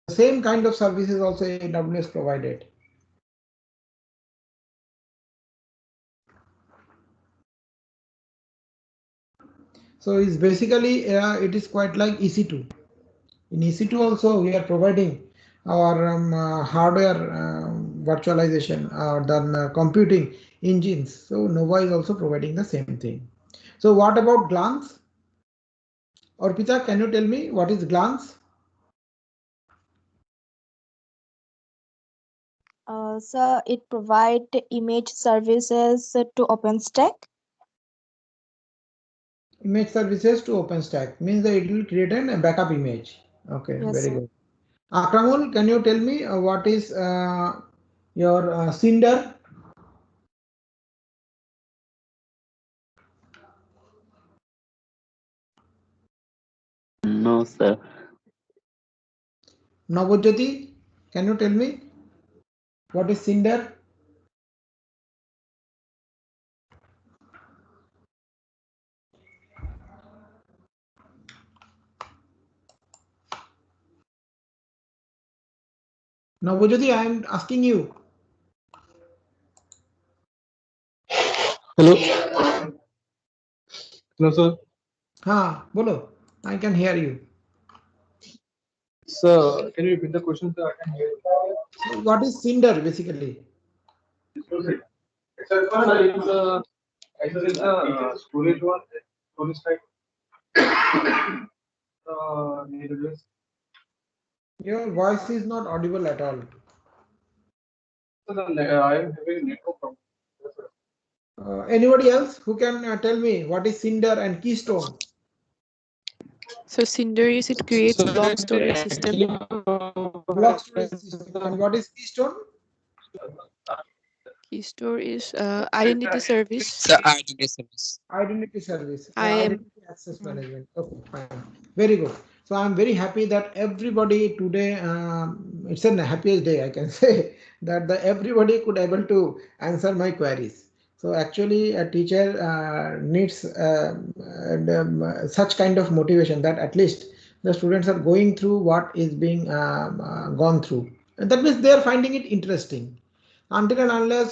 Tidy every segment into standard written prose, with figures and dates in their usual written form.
same kind of services also AWS provided. So it's basically it is quite like EC2. In EC2 also we are providing our hardware virtualization or the computing engines. So Nova is also providing the same thing. So what about Glance? Orpita, can you tell me what is Glance? So it provide image services to OpenStack. Image services to OpenStack means that it will create a backup image. Okay, Yes, very sir. good. Akramul, can you tell me what is your Cinder? No, sir. Navajyoti, can you tell me what is Cinder? Navajyoti, I am asking you. Hello. Hello, sir. हाँ बोलो, I can hear you. Sir, can you repeat the question, sir? I can hear you. So what is Cinder basically? It's a storage one, storage type. AWS. Your voice is not audible at all. I am having network problem. Yes, sir. Anybody else who can tell me what is Cinder and Keystone? So Cinder is it creates So block storage actually, system. Block storage system. And what is Keystone? Keystore is identity service. The identity service. Identity service, IAM. identity access management. Okay, fine. Very good. So I'm very happy that everybody today, it's a happiest day I can say that everybody could able to answer my queries. So actually a teacher needs such kind of motivation that at least the students are going through what is being gone through. And that means they are finding it interesting until and unless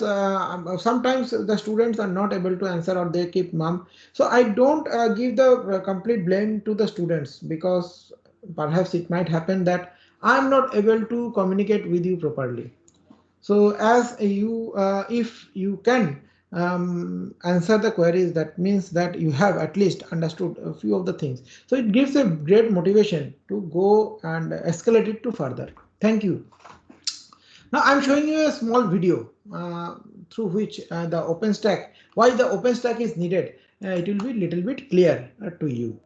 sometimes the students are not able to answer or they keep mum. So I don't give the complete blame to the students because perhaps it might happen that I'm not able to communicate with you properly. So as you if you can answer the queries, that means that you have at least understood a few of the things. So it gives a great motivation to go and escalate it to further. Thank you. Now I'm showing you a small video through which the OpenStack, why the OpenStack is needed. It will be little bit clear to you.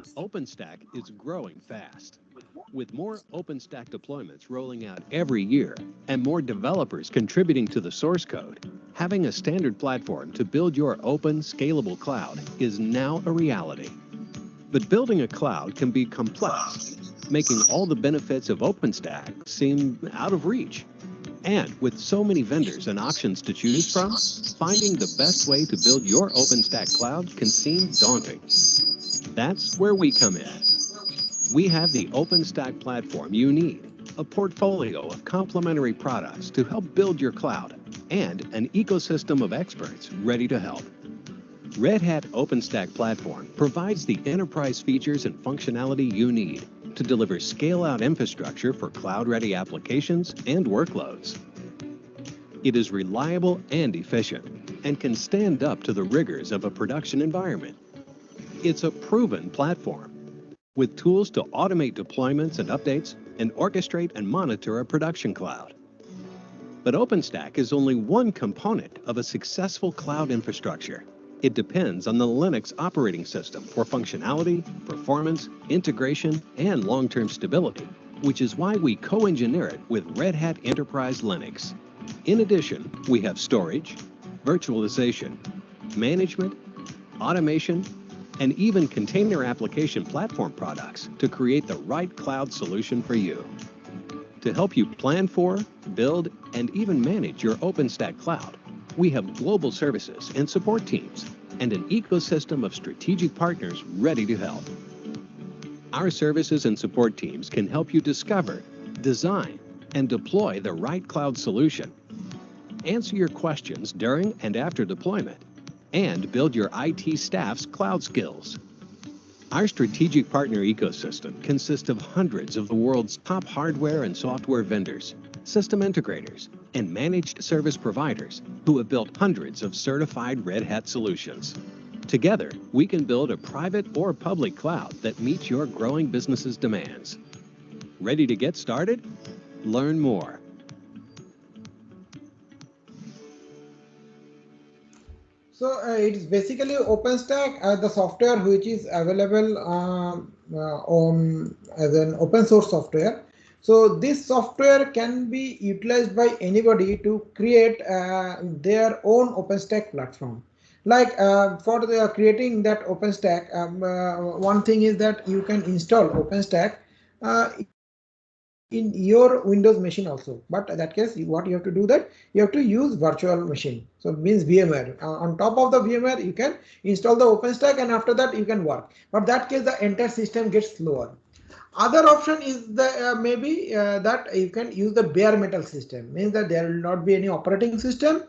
OpenStack is growing fast. With more OpenStack deployments rolling out every year and more developers contributing to the source code, having a standard platform to build your open, scalable cloud is now a reality. But building a cloud can be complex, making all the benefits of OpenStack seem out of reach. And with so many vendors and options to choose from, finding the best way to build your OpenStack cloud can seem daunting. That's where we come in. We have the OpenStack platform you need, a portfolio of complementary products to help build your cloud, and an ecosystem of experts ready to help. Red Hat OpenStack platform provides the enterprise features and functionality you need to deliver scale-out infrastructure for cloud-ready applications and workloads. It is reliable and efficient and can stand up to the rigors of a production environment. It's a proven platform with tools to automate deployments and updates and orchestrate and monitor a production cloud. But OpenStack is only one component of a successful cloud infrastructure. It depends on the Linux operating system for functionality, performance, integration, and long-term stability, which is why we co-engineer it with Red Hat Enterprise Linux. In addition, we have storage, virtualization, management, automation, and even container application platform products to create the right cloud solution for you. To help you plan for, build, and even manage your OpenStack cloud, we have global services and support teams and an ecosystem of strategic partners ready to help. Our services and support teams can help you discover, design, and deploy the right cloud solution, answer your questions during and after deployment, and build your IT staff's cloud skills. Our strategic partner ecosystem consists of hundreds of the world's top hardware and software vendors, system integrators, and managed service providers who have built hundreds of certified Red Hat solutions. Together, we can build a private or public cloud that meets your growing business's demands. Ready to get started? Learn more. So it is basically OpenStack, the software which is available on as an open source software. So this software can be utilized by anybody to create their own OpenStack platform. Like for the creating that OpenStack, one thing is that you can install OpenStack in your Windows machine also, but in that case what you have to do, that you have to use virtual machine, so it means VMware. On top of the VMware you can install the OpenStack, and after that you can work, but that case the entire system gets slower. Other option is the maybe that you can use the bare metal system, means that there will not be any operating system,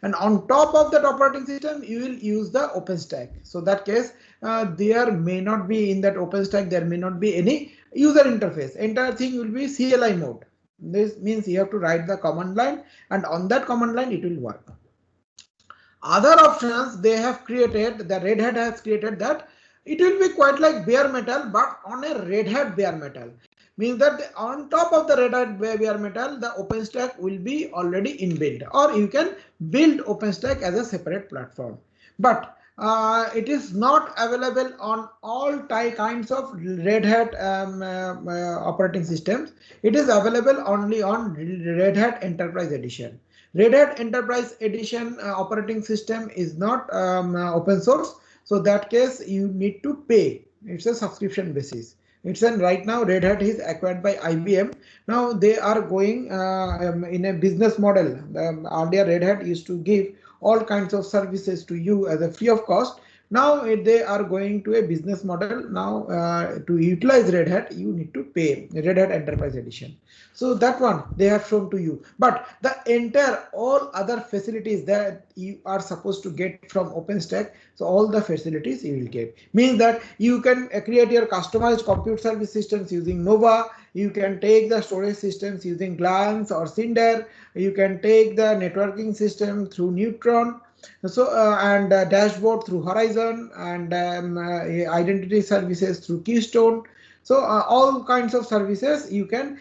and on top of that operating system you will use the OpenStack. So that case there may not be in that OpenStack, there may not be any user interface, entire thing will be CLI mode. This means you have to write the command line, and on that command line it will work. Other options they have created, the Red Hat has created, that it will be quite like bare metal, but on a Red Hat bare metal, means that on top of the Red Hat bare metal the OpenStack will be already inbuilt, or you can build OpenStack as a separate platform. But it is not available on all kinds of Red Hat operating systems. It is available only on Red Hat Enterprise Edition. Red Hat Enterprise Edition operating system is not open source, so that case you need to pay. It's a subscription basis. It's an right now Red Hat is acquired by IBM. Now they are going in a business model. Earlier Red Hat used to give all kinds of services to you as a free of cost. Now they are going to a business model. Now to utilize Red Hat, you need to pay Red Hat Enterprise Edition. So that one they have shown to you. But the entire all other facilities that you are supposed to get from OpenStack, so all the facilities you will get. Means that you can create your customized compute service systems using Nova. You can take the storage systems using Glance or Cinder. You can take the networking system through Neutron. So and dashboard through Horizon, and identity services through Keystone. So all kinds of services you can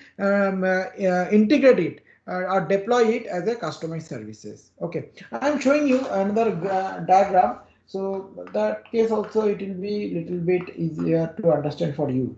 integrate it or deploy it as a customized services. Okay, I am showing you another diagram. So that case also it will be little bit easier to understand for you.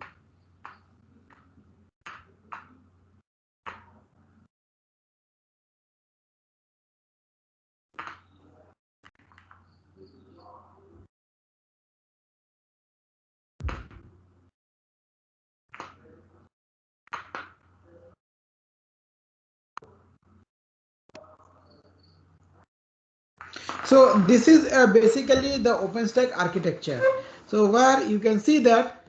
So this is basically the OpenStack architecture. So where you can see that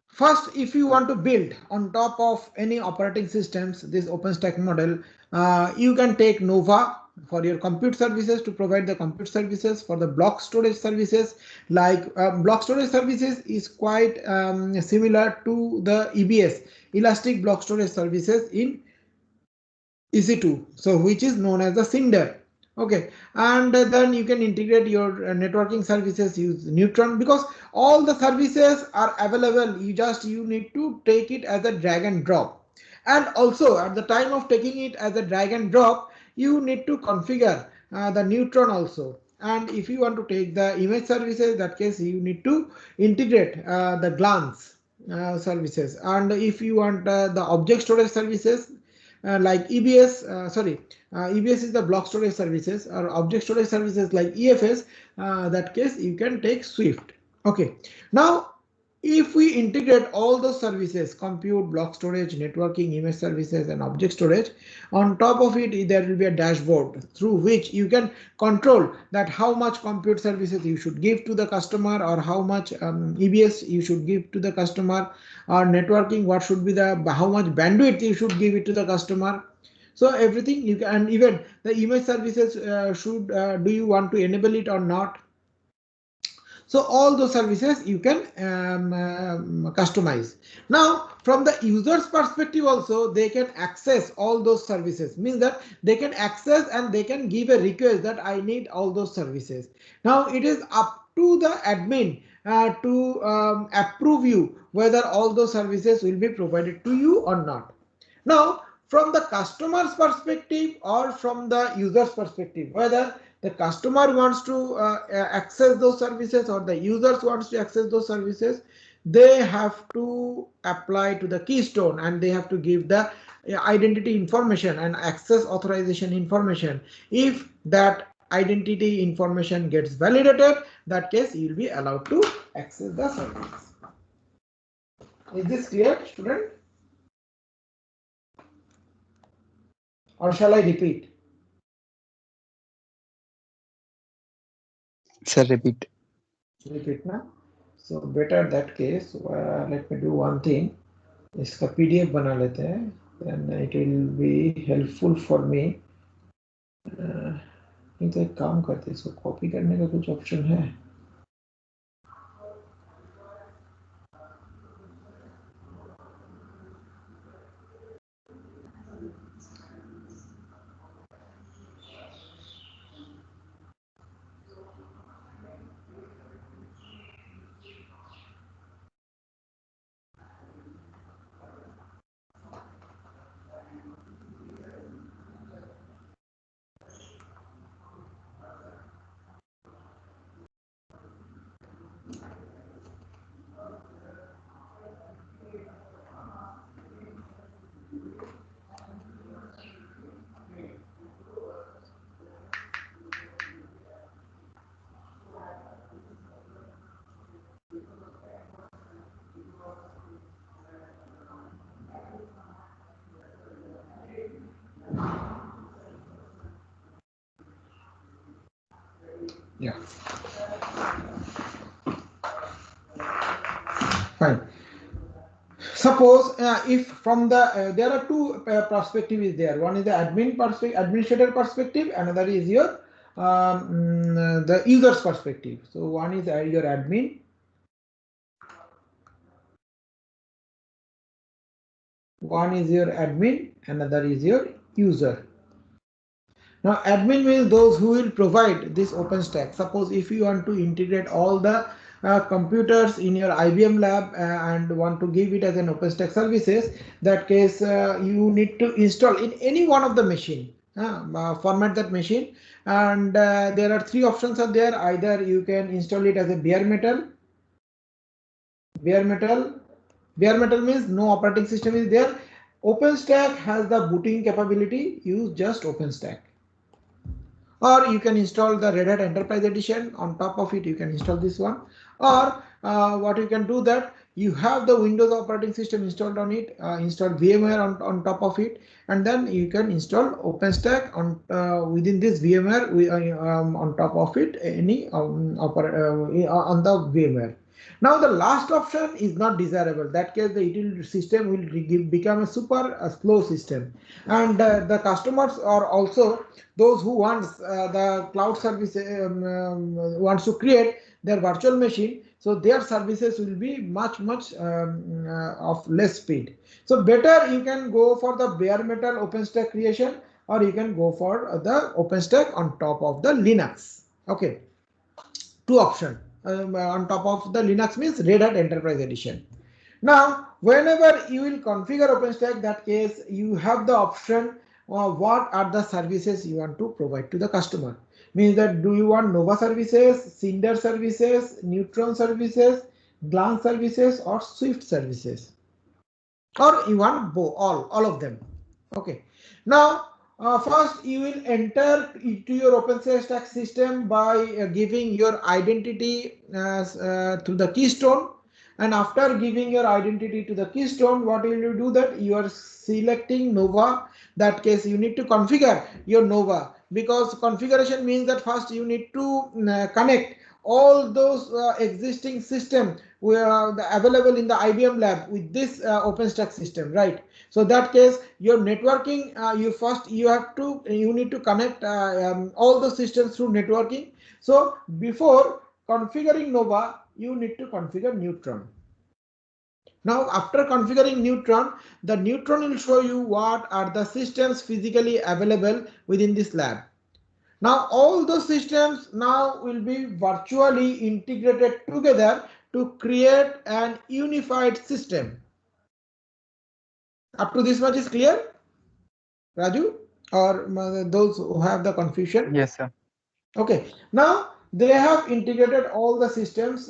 first, if you want to build on top of any operating systems, this OpenStack model, you can take Nova for your compute services to provide the compute services. For the block storage services, like block storage services is quite similar to the EBS, Elastic Block Storage Services in EC2, so which is known as the Cinder. Okay, and then you can integrate your networking services, use Neutron, because all the services are available. You need to take it as a drag and drop, and also at the time of taking it as a drag and drop, you need to configure the Neutron also. And if you want to take the image services, that case you need to integrate the glance services. And if you want the object storage services, like EBS, EBS is the block storage services, or object storage services like EFS, that case you can take Swift. Okay, now if we integrate all those services, compute, block storage, networking, image services, and object storage, on top of it, there will be a dashboard through which you can control that how much compute services you should give to the customer, or how much EBS you should give to the customer, or networking, what should be the how much bandwidth you should give it to the customer. So everything you can, and even the image services should do you want to enable it or not. So all those services you can customize. Now from the user's perspective also, they can access all those services, means that they can access and they can give a request that I need all those services. Now it is up to the admin to approve you whether all those services will be provided to you or not. Now from the customer's perspective or from the user's perspective, whether the customer wants to access those services or the users wants to access those services, they have to apply to the keystone, and they have to give the identity information and access authorization information. If that identity information gets validated, that case you will be allowed to access the service. Is this clear, student? Or shall I repeat? Sir, repeat. Repeat now. So better that case, let me do one thing. इसका PDF बना लेते हैं, then it will be helpful for me. नहीं तो एक काम करते हैं, इसको कॉपी करने का कुछ ऑप्शन है? Yeah. Fine. Suppose if from the there are two perspective is there. One is the admin perspective, administrator perspective. Another is your the user's perspective. So one is your admin. One is your admin. Another is your user. Now admin means those who will provide this OpenStack. Suppose if you want to integrate all the computers in your IBM lab and want to give it as an OpenStack services, that case you need to install in any one of the machine. format that machine, and there are three options are there. Either you can install it as a bare metal. Bare metal. Bare metal means no operating system is there. OpenStack has the booting capability. Use just OpenStack. Or you can install the Red Hat Enterprise Edition. On top of it, you can install this one. Or what you can do that you have the Windows operating system installed on it, install VMware on top of it, and then you can install OpenStack on within this VMware on top of it, any on the VMware. Now the last option is not desirable. That case, the utility system will become a super slow system, and the customers are also those who wants the cloud service wants to create their virtual machine, so their services will be much of less speed. So better you can go for the bare metal OpenStack creation, or you can go for the OpenStack on top of the Linux. Okay, two options on top of the Linux means Red Hat Enterprise Edition. Now, whenever you will configure OpenStack, that case you have the option what are the services you want to provide to the customer. Means that do you want Nova services, Cinder services, Neutron services, Glance services, or Swift services, or you want all of them. Okay. Now, first you will enter into your OpenStack system by giving your identity to the keystone. And after giving your identity to the keystone, what will you do that you are selecting Nova. That case you need to configure your Nova, because configuration means that first you need to connect all those existing system available in the IBM lab with this OpenStack system, right? So that case your networking you need to connect all the systems through networking. So before configuring Nova, you need to configure Neutron. Now after configuring Neutron, the Neutron will show you what are the systems physically available within this lab. Now all those systems now will be virtually integrated together to create an unified system. Up to this much is clear, Raju, or those who have the confusion? Yes, sir. Okay, now they have integrated all the systems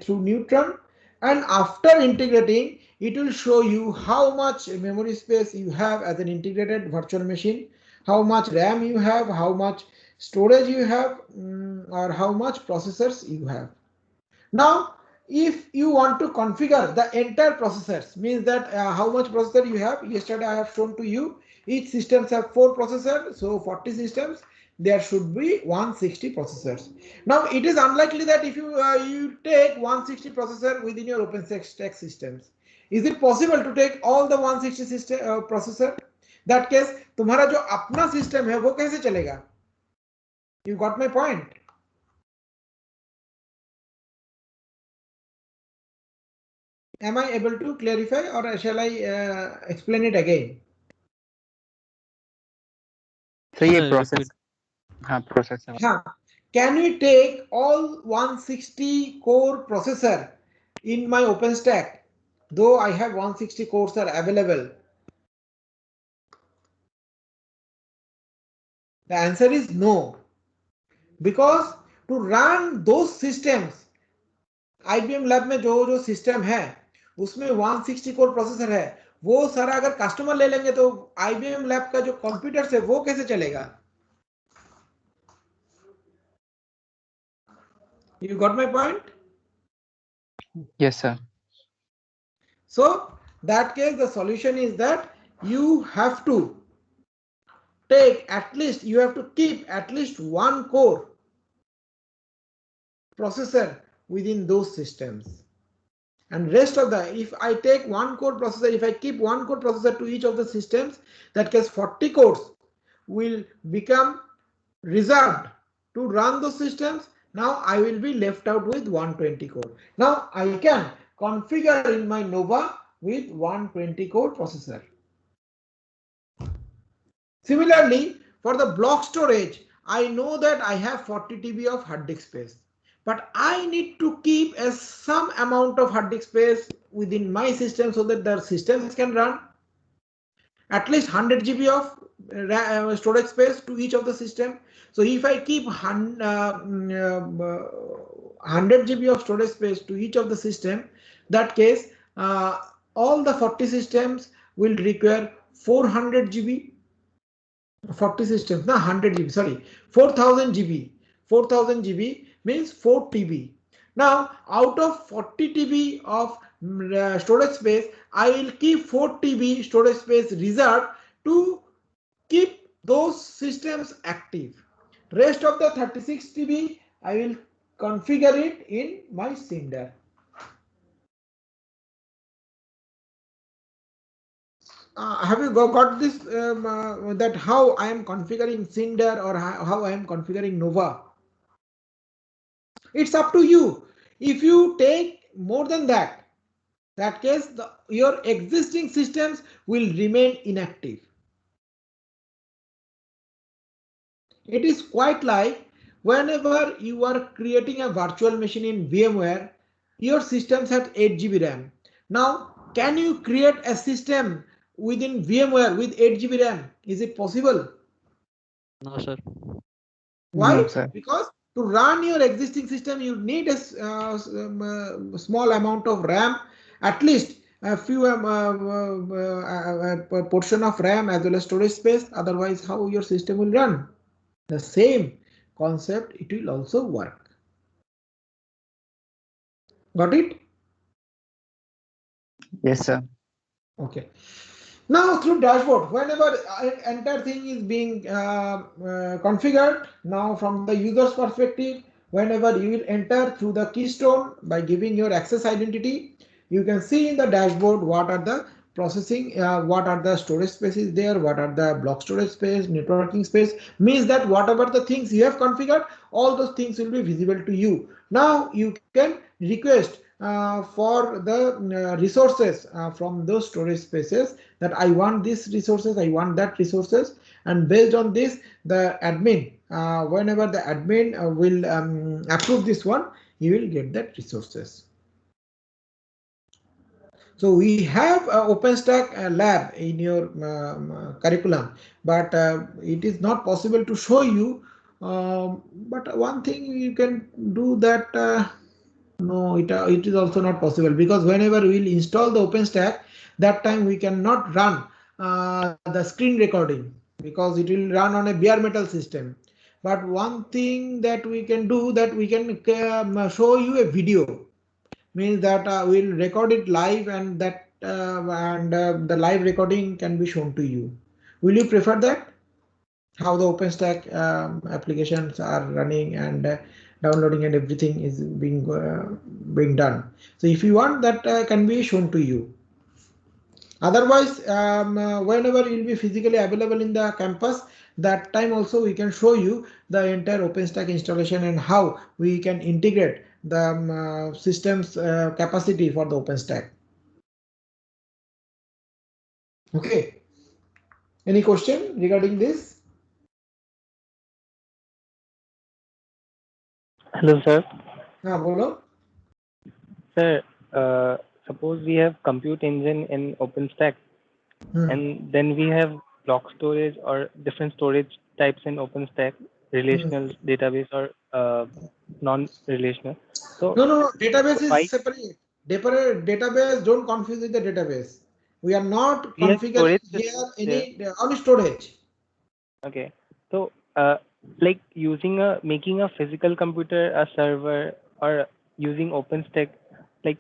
through Neutron, and after integrating, it will show you how much memory space you have as an integrated virtual machine, how much RAM you have, how much storage you have, or how much processors you have. Now, if you want to configure the entire processors, means that how much processor you have. Yesterday I have shown to you each systems have 4 processors, so 40 systems. There should be 160 processors. Now it is unlikely that if you take 160 processor within your OpenStack systems, is it possible to take all the 160 system processor? That case, तुम्हारा जो अपना system है वो कैसे चलेगा? You got my point? Am I able to clarify, or shall I explain it again? So ये process, processor. हाँ, can we take all 160 core processor in my OpenStack? Though I have 160 cores are available. The answer is no, because to run those systems, IBM lab में जो system है उसमें 160 core processor है, वो सारा अगर customer ले लेंगे तो IBM लैब का जो कंप्यूटर है वो कैसे चलेगा? You got my point? Yes, sir. So that case the solution is that you have to take at least, you have to keep at least one core processor within those systems, and rest of the, if I take one core processor, if I keep one core processor to each of the systems, that case 40 cores will become reserved to run those systems. Now I will be left out with 120 core. Now I can configure in my Nova with 120 core processor. Similarly, for the block storage, I know that I have 40 TB of hard disk space, but I need to keep some amount of hard disk space within my system so that the systems can run. at least 100 GB of storage space to each of the system. So if I keep 100 GB of storage space to each of the system, that case all the 40 systems will require 400 GB. 40 systems, no, 100 GB, sorry, 4000 GB. 4000 GB means 4 TB. Now, out of 40 TB of storage space, I will keep 4 TB storage space reserved to keep those systems active. Rest of the 36 TB, I will configure it in my Cinder. Have you got this that how I am configuring Cinder or how I am configuring Nova? It's up to you. If you take more than that case your existing systems will remain inactive. It is quite like whenever you are creating a virtual machine in VMware, your systems have 8 GB RAM. Now, can you create a system within VMware with 8 GB RAM? Is it possible? No, sir. Why? No, sir. Because to run your existing system, you need a small amount of RAM, at least a few portion of RAM as well as storage space. Otherwise, how your system will run? The same concept, it will also work. Got it? Yes, sir. Okay. Now through dashboard, whenever entire thing is being configured, now from the user's perspective, whenever you will enter through the keystone by giving your access identity, you can see in the dashboard what are the processing, what are the storage spaces there, what are the block storage space, networking space, means that whatever the things you have configured, all those things will be visible to you. Now you can request for the resources from those storage spaces, that I want these resources, I want that resources, and based on this the admin, whenever the admin will approve this one, you will get that resources. So we have OpenStack lab in your curriculum, but it is not possible to show you. But one thing you can do that. No, it is also not possible, because whenever we will install the OpenStack, that time we cannot run the screen recording, because it will run on a bare metal system. But one thing that we can do, that we can show you a video, means that we'll record it live, and that the live recording can be shown to you. Will you prefer that? How the OpenStack applications are running and downloading and everything is being done. So if you want, that can be shown to you. Otherwise, whenever you'll be physically available in the campus, that time also we can show you the entire OpenStack installation and how we can integrate the system's capacity for the OpenStack. Okay. Any question regarding this? Hello, sir. Bolo. Sir, suppose we have compute engine in OpenStack, and then we have block storage or different storage types in OpenStack, relational database or non-relational. So No, database why is separate. Database, don't confuse with the database. We are not we have configuring storage here systems there? any on storage. Okay. So like making a physical computer a server or using OpenStack, like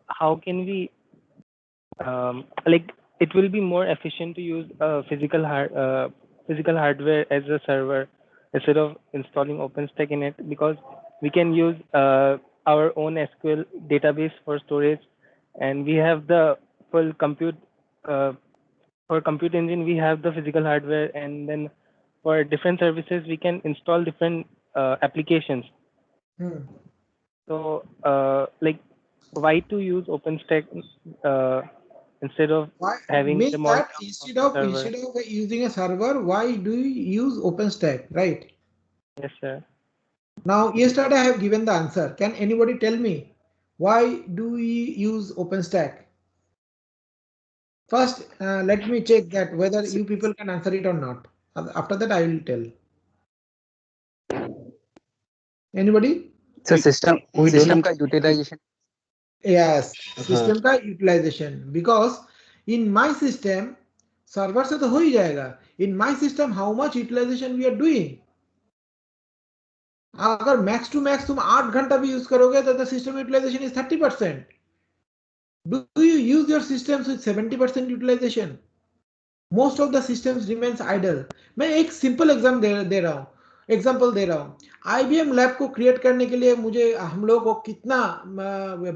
how can we like it will be more efficient to use physical hardware as a server instead of installing OpenStack in it, because we can use our own SQL database for storage, and we have the full compute for compute engine. We have the physical hardware, and then for different services we can install different applications. So like why to use OpenStack instead of Why having means the model that of instead a of server? using a server, why do you use OpenStack, right? Yes, sir. Now, yesterday I have given the answer. Can anybody tell me why do we use OpenStack? First, let me check that whether you people can answer it or not. After that, I will tell. Anybody? So system We system don't. का utilization. Yes, हाँ system का utilisation because in my system server से तो हो ही जाएगा. In my system how much utilisation we are doing. अगर max to max तुम 8 घंटा भी यूज करोगे तो the system utilisation is 30%. Do you use your systems with 70% utilization? Most of the systems remains idle. मैं एक सिंपल एग्जाम्पल दे रहा हूँ. IBM लैब को क्रिएट करने के लिए मुझे हम लोग को कितना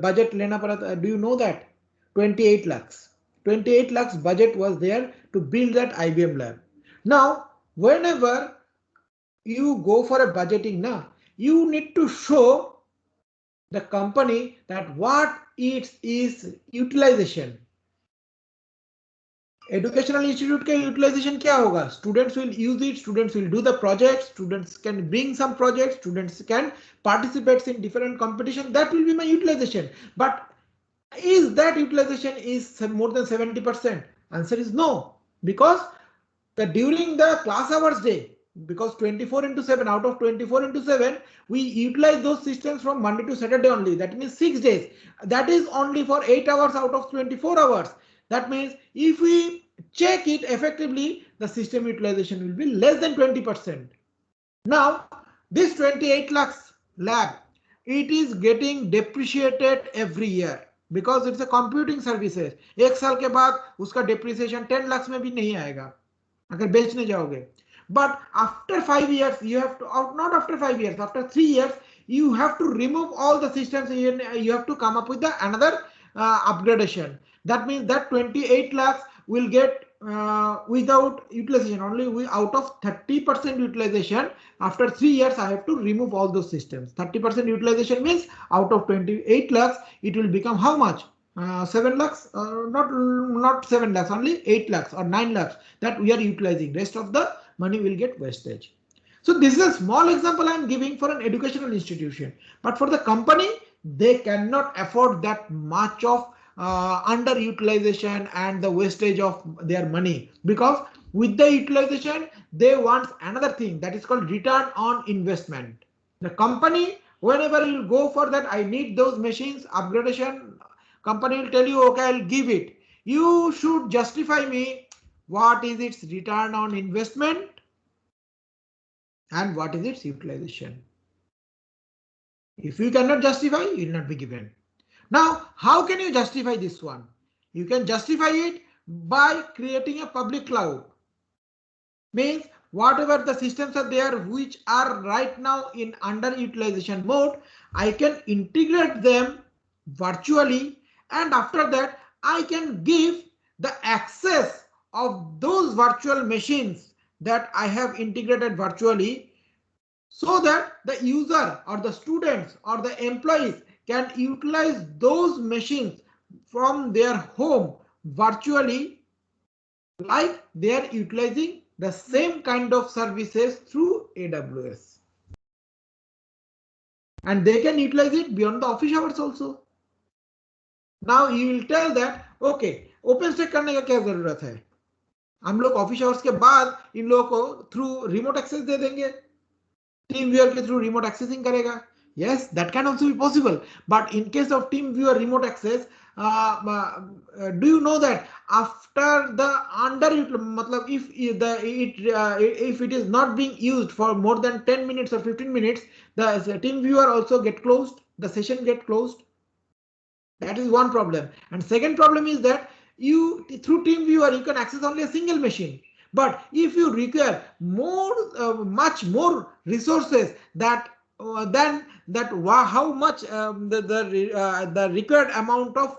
बजट लेना पड़ा था? Do you know that? 28 lakhs. 28 lakhs budget was there to build that IBM lab. Now, whenever you go for a budgeting, now you need to show the company that what it is utilization. Educational institute का utilisation क्या होगा? Students will use it, students will do the project, students can bring some project, students can participate in different competition. That will be my utilisation. But is that utilization is more than 70%? Answer is no, because during the class hours day, because 24 into 7 out of 24 into 7 we utilize those systems from Monday to Saturday only. That means 6 days. That is only for 8 hours out of 24 hours. That means if we check it effectively, the system utilization will be less than 20%. Now this 28 lakhs lab, it is getting depreciated every year because it's a computing services. एक साल के बाद उसका depreciation 10 lakhs में भी नहीं आएगा अगर बेचने जाओगे. But after 5 years you have to, not after 5 years, after 3 years you have to remove all the systems. You have to come up with the another upgradation. That means that 28 lakhs will get without utilization. Only out of 30% utilization, after 3 years I have to remove all those systems. 30% utilization means out of 28 lakhs it will become how much? 7 lakhs, not 7 lakhs, only 8 lakhs or 9 lakhs that we are utilizing. Rest of the money will get wastage. So this is a small example I am giving for an educational institution, but for the company they cannot afford that much of underutilization and the wastage of their money, because with the utilization they want another thing that is called return on investment. The company, whenever you go for that, I need those machines upgradation, company will tell you okay, I'll give it. You should justify me what is its return on investment and what is its utilization. If you cannot justify, you will not be given. Now, how can you justify this one? You can justify it by creating a public cloud. Means whatever the systems are there which are right now in underutilization mode, I can integrate them virtually, and after that I can give the access of those virtual machines that I have integrated virtually, so that the user or the students or the employees can utilize those machines from their home virtually, like they are utilizing the same kind of services through AWS. And they can utilize it beyond the office hours also. Now you will tell that okay, OpenStack करने का क्या जरूरत है? हम लोग office hours के बाद इन लोगों को थ्रू रिमोट एक्सेस दे देंगे, टीम व्यूअर के थ्रू रिमोट एक्सेसिंग करेगा. Yes, that can also be possible, but in case of team viewer remote access, do you know that after the matlab if it is not being used for more than 10 minutes or 15 minutes, the team viewer also get closed, the session get closed. That is one problem. And second problem is that you through team viewer you can access only a single machine. But if you require much more resources that than that, how much the required amount of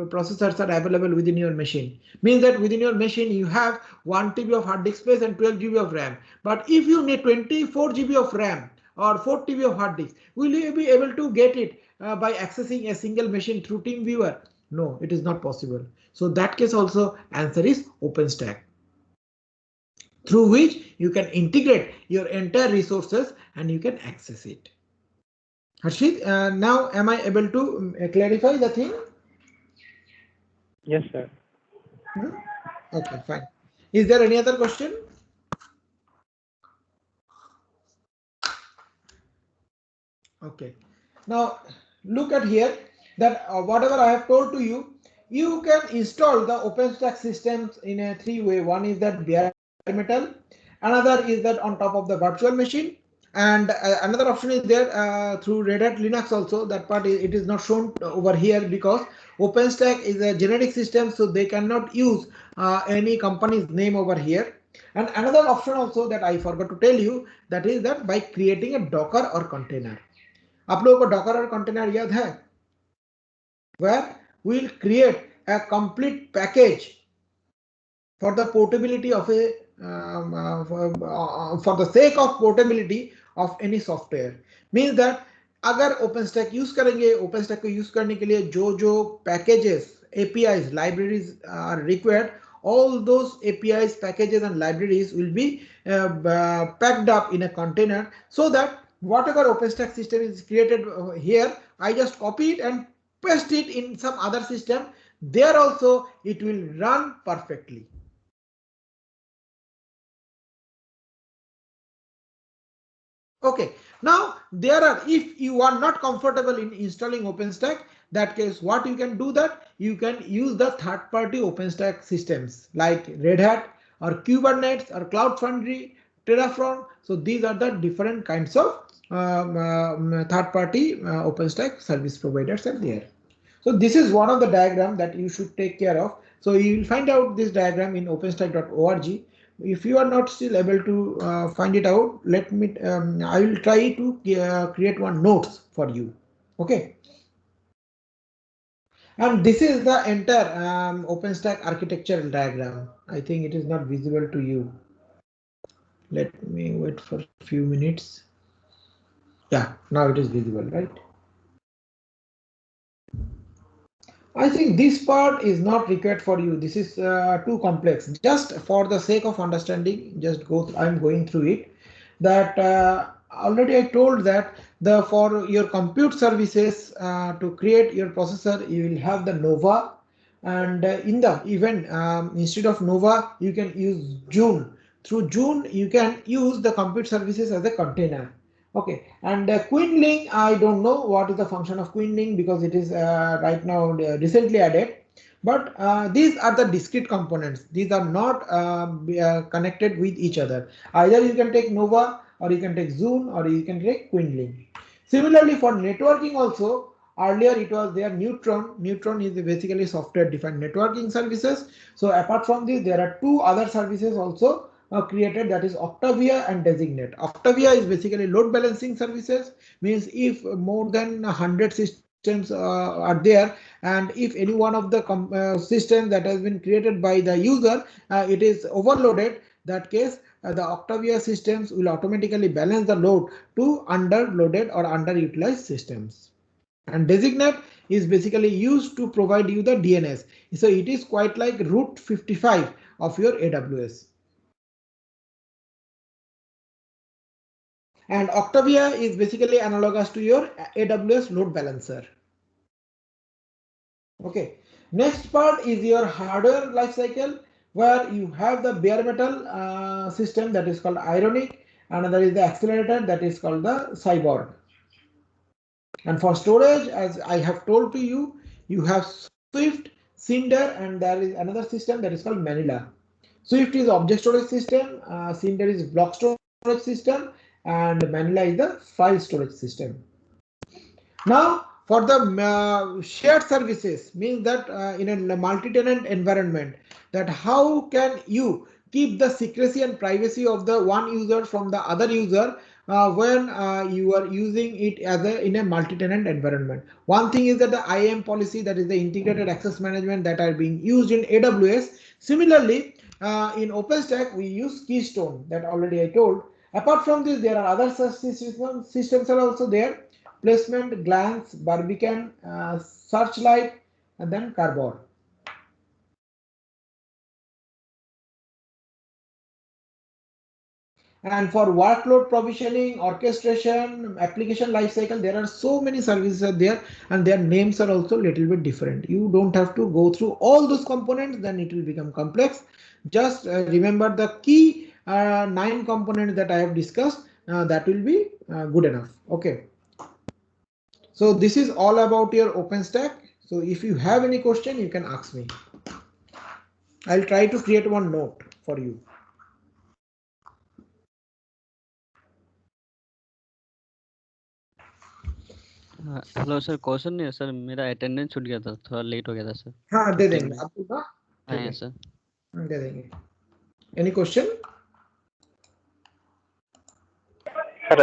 processors are available within your machine, means that within your machine you have 1 TB of hard disk space and 12 GB of RAM. But if you need 24 GB of RAM or 4 TB of hard disk, will you be able to get it by accessing a single machine through TeamViewer? No, it is not possible. So that case also answer is OpenStack, through which you can integrate your entire resources and you can access it. Harshit, now am I able to clarify the thing? Yes, sir. Okay, fine. Is there any other question? Okay. Now look at here that whatever I have told to you, you can install the OpenStack systems in a three-way. One is that bare metal, another is that on top of the virtual machine, and another option is there through Red Hat Linux also. That part it is not shown over here because OpenStack is a generic system, so they cannot use any company's name over here. And another option also that I forgot to tell you, that is that by creating a Docker or container. आप लोगों को Docker और container याद है, where we'll create a complete package for the portability of a for the sake of portability of any software. Means that अगर OpenStack use करेंगे, OpenStack को use करने के लिए जो जो packages, APIs, libraries are required, all those APIs, packages and libraries will be packed up in a container, so that whatever OpenStack system is created here, I just copy it and paste it in some other system. There also it will run perfectly. Okay, now there are, if you are not comfortable in installing OpenStack, that case what you can do, that you can use the third-party OpenStack systems like Red Hat or Kubernetes or Cloud Foundry, Terraform. So these are the different kinds of third-party OpenStack service providers are there. So this is one of the diagram that you should take care of. So you will find out this diagram in openstack.org. If you are not still able to find it out, let me I will try to create one notes for you. Okay, and this is the entire OpenStack architectural diagram. I think it is not visible to you. Let me wait for a few minutes. Yeah, now it is visible, right? I think this part is not required for you. This is too complex. Just for the sake of understanding, just go. I'm going through it. That already I told that the for your compute services to create your processor, you will have the Nova, and in the even instead of Nova, you can use June. Through June, you can use the compute services as a container. Okay, and Queenling, I don't know what is the function of Queenling because it is right now recently added. But these are the discrete components. These are not connected with each other. Either you can take Nova, or you can take Zune, or you can take Queenling. Similarly, for networking also, earlier it was there Neutron. Neutron is basically software-defined networking services. So apart from this, there are two other services also created, that is Octavia and Designate. Octavia is basically load balancing services, means if more than 100 systems are there, and if any one of the systems that has been created by the user it is overloaded, that case the Octavia systems will automatically balance the load to underloaded or underutilized systems. And Designate is basically used to provide you the DNS. So it is quite like Route 55 of your AWS. And Octavia is basically analogous to your AWS load balancer. Okay, next part is your hardware lifecycle, where you have the bare metal system that is called Ironic, and there is the accelerator that is called the Cyborg. And for storage, as I have told to you, you have Swift, Cinder, and there is another system that is called Manila. Swift is object storage system, Cinder is block storage system, and Manila is the file storage system. Now, for the shared services, means that in a multi-tenant environment, that how can you keep the secrecy and privacy of the one user from the other user when you are using it as in a multi-tenant environment. One thing is that the IAM policy, that is the integrated access management, that are being used in AWS. Similarly, in OpenStack, we use Keystone, that already I told. Apart from this, there are other systems are also there. Placement, Glance, Barbican, Searchlight, and then Carbon. And for workload provisioning, orchestration, application lifecycle, there are so many services are there, and their names are also a little bit different. You don't have to go through all those components, then it will become complex. Just remember the key 9 components that I have discussed. That will be good enough. Okay. So this is all about your OpenStack. So if you have any question, you can ask me. I'll try to create one note for you. Hello sir, question नहीं है sir, मेरा attendance छूट गया था, थोड़ा late हो गया था सर। हाँ दे छुट्टी देंगे में आपको ना, आए हैं सर। दे देंगे। Any question? Sir,